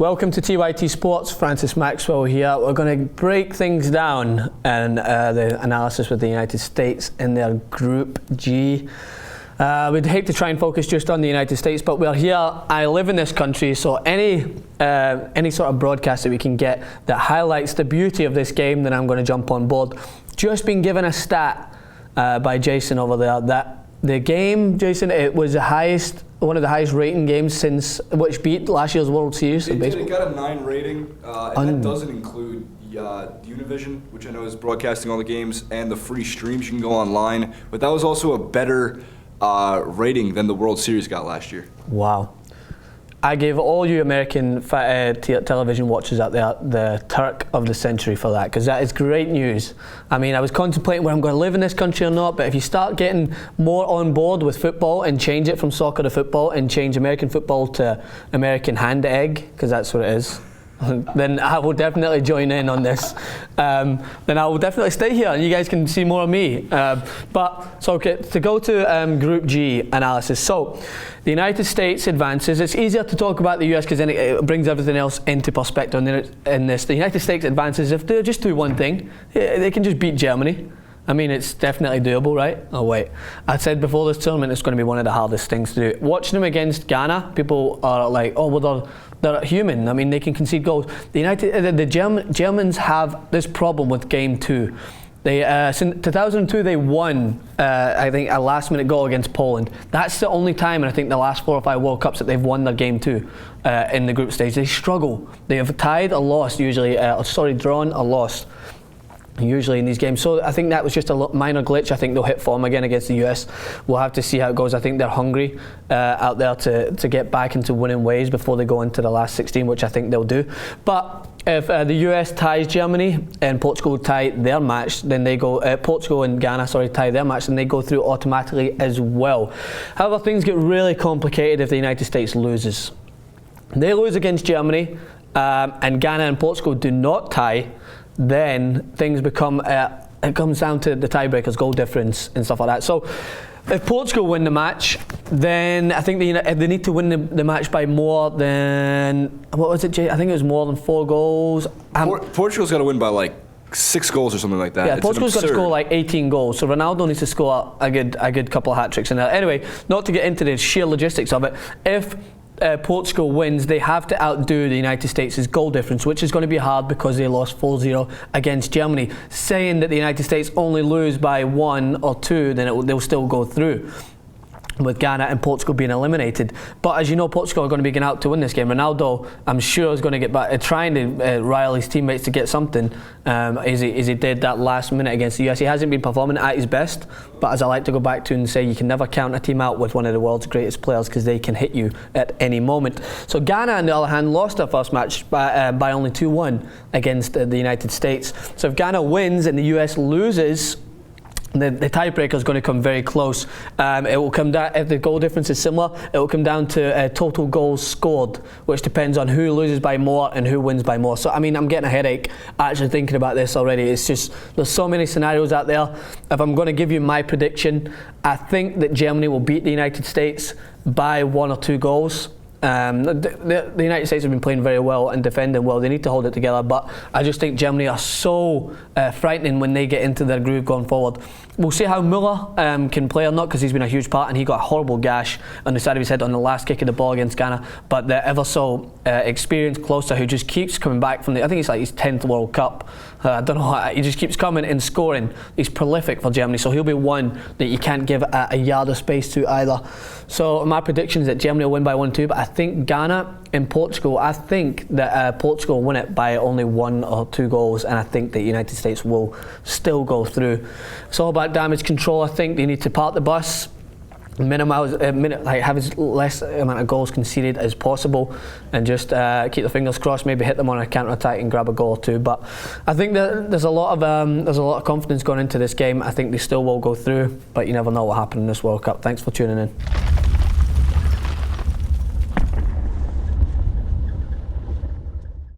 Welcome to TYTSports, Francis Maxwell here. We're going to break things down and the analysis with the United States in their Group G. We'd hate to try and focus just on the United States, but we're here. I live in this country, so any sort of broadcast that we can get that highlights the beauty of this game, then I'm going to jump on board. Just been given a stat by Jason over there that the game, Jason, it was one of the highest rating games since, which beat last year's World Series. It got a 9 rating, and that doesn't include Univision, which I know is broadcasting all the games, and the free streams. You can go online, but that was also a better rating than the World Series got last year. Wow. I gave all you American television watchers out there the Turk of the century for that, because that is great news. I mean, I was contemplating whether I'm going to live in this country or not, but if you start getting more on board with football and change it from soccer to football and change American football to American hand egg, because that's what it is, then I will definitely join in on this. Then I will definitely stay here and you guys can see more of me. To go to Group G analysis. So the United States advances. It's easier to talk about the US because then it brings everything else into perspective in this. The United States advances if they just do one thing. They can just beat Germany. I mean, it's definitely doable, right? Oh wait, I said before this tournament it's going to be one of the hardest things to do. Watching them against Ghana, people are like, oh well, they're human. I mean, they can concede goals. The Germans have this problem with Game 2. They since 2002 they won, I think, a last-minute goal against Poland. That's the only time in I think the last 4 or 5 World Cups that they've won their Game 2 in the group stage. They struggle. They have tied or lost usually, drawn or lost usually in these games. So I think that was just a minor glitch. I think they'll hit form again against the US. We'll have to see how it goes. I think they're hungry out there to get back into winning ways before they go into the last 16, which I think they'll do. But if the US ties Germany and Portugal tie their match, then they go, Portugal and Ghana, tie their match, then they go through automatically as well. However, things get really complicated if the United States loses. They lose against Germany and Ghana and Portugal do not tie, then things become, it comes down to the tiebreakers, goal difference and stuff like that. So if Portugal win the match, then I think they need to win the match by more than, what was it, Jay? I think it was more than 4 goals. Portugal's got to win by like 6 goals or something like that. Yeah, Portugal's got to score like 18 goals, so Ronaldo needs to score a good couple of hat-tricks in there. Anyway, not to get into the sheer logistics of it, if Portugal wins, they have to outdo the United States' goal difference, which is going to be hard because they lost 4-0 against Germany. Saying that the United States only lose by 1 or 2, then they'll still go through, with Ghana and Portugal being eliminated. But as you know, Portugal are going to be going out to win this game. Ronaldo, I'm sure, is going to get back, trying to rile his teammates to get something, as he did that last minute against the US. He hasn't been performing at his best, but as I like to go back to and say, you can never count a team out with one of the world's greatest players because they can hit you at any moment. So Ghana, on the other hand, lost their first match by only 2-1 against the United States. So if Ghana wins and the US loses, the tiebreaker is going to come very close. It will come down, if the goal difference is similar, it will come down to total goals scored, which depends on who loses by more and who wins by more. So I mean, I'm getting a headache actually thinking about this already. It's just, there's so many scenarios out there. If I'm going to give you my prediction, I think that Germany will beat the United States by 1 or 2 goals. The United States have been playing very well and defending well. They need to hold it together, but I just think Germany are so frightening when they get into their groove going forward. We'll see how Müller can play or not, because he's been a huge part and he got a horrible gash on the side of his head on the last kick of the ball against Ghana. But the ever so experienced closer who just keeps coming back from I think it's like his 10th World Cup. I don't know, he just keeps coming and scoring. He's prolific for Germany, so he'll be one that you can't give a yard of space to either. So my prediction is that Germany will win by 1-2, but I think Ghana and Portugal, I think that Portugal will win it by only 1 or 2 goals, and I think that the United States will still go through. It's all about damage control. I think they need to park the bus, have as less amount of goals conceded as possible, and just keep the fingers crossed. Maybe hit them on a counter attack and grab a goal or 2. But I think that there's a lot of confidence going into this game. I think they still will go through, but you never know what happened in this World Cup. Thanks for tuning in.